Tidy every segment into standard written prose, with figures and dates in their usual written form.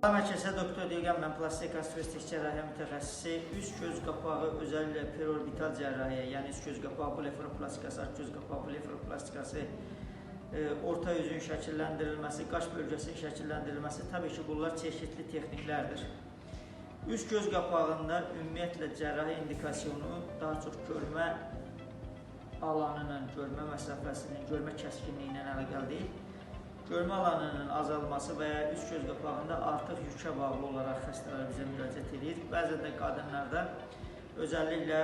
Mərkəzdə doktor deyilən mən plastik estetik cərrahiyyə mütəxəssisi, üst göz qapağı, özəllə periorbital cərrahiyyə, yəni üst göz qapağı blefaroplastikası, alt göz qapağı blefaroplastikası, orta yüzün şəkilləndirilməsi, qaş bölgəsinin şəkilləndirilməsi, təbii ki, bunlar çeşidli texniklərdir. Üst göz qapağında ümumiyyətlə cərrahi indikasyonu daha çox görmə alanının, görmə məsafəsinin, görmə kəskinliyi ilə əlaqəli deyil. Görmə alanının azalması və ya üst göz qapağında artıq yükə bağlı olaraq xəstələr bizə müraciət edir. Bəzən də qadınlarda özəlliklə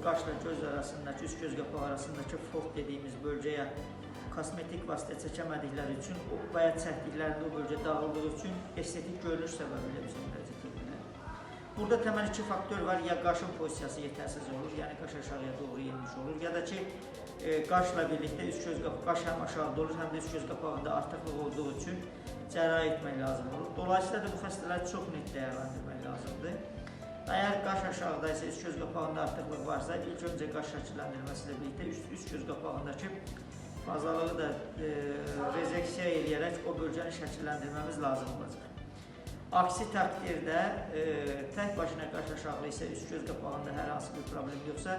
qaşla göz arasındakı, üst göz qapağı arasındakı fold dediyimiz bölgəyə kosmetik vasitə çəkəmədikləri üçün və ya çəkdiklərində o bölgə dağıldığı üçün estetik görünüş səbəbilə bizə müraciət edirlər. Burada təməl iki faktor var, ya qaşın pozisiyası yetərsiz olur, yəni qaş aşağıya doğru yenmiş olur, ya da ki, qaşla birlikdə üst göz qapağı, qaş həm aşağıda olur, həm də üst göz qapağında artıqlıq olduğu üçün cərrahi etmək lazım olur. Dolayısıyla da bu xəstələri çox net dəyərləndirmək lazımdır. Əgər qaş aşağıda isə, üst göz qapağında artıqlıq varsa, ilk öncə qaş şəkilləndirilməsi ilə birlikdə üst göz qapağındakı fazlalığı da rezeksiya eləyərək o bölgəni şəkilləndirməmiz lazım olacaq. Aksi təqdirdə tək başına qaş aşağı isə üst göz qapağında hər hansı bir problem yoxsa,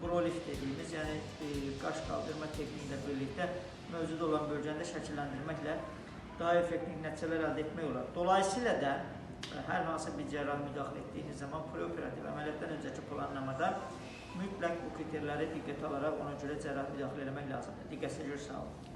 brolift dediyimiz, yəni qaş qaldırma texniyi ilə birlikdə mövcud olan bölgəndə şəkilləndirməklə daha effektiv nəticələr əldə etmək olar. Dolayısıyla da hər hansı bir cərrahi müdaxilə etdiyiniz zaman preoperativ əməliyyatdan öncəki planlamada mütləq bu kriterləri diqqətə alaraq ona görə cərrahi müdaxilə etmək lazımdır. Diqqətinizə görə sağ olun.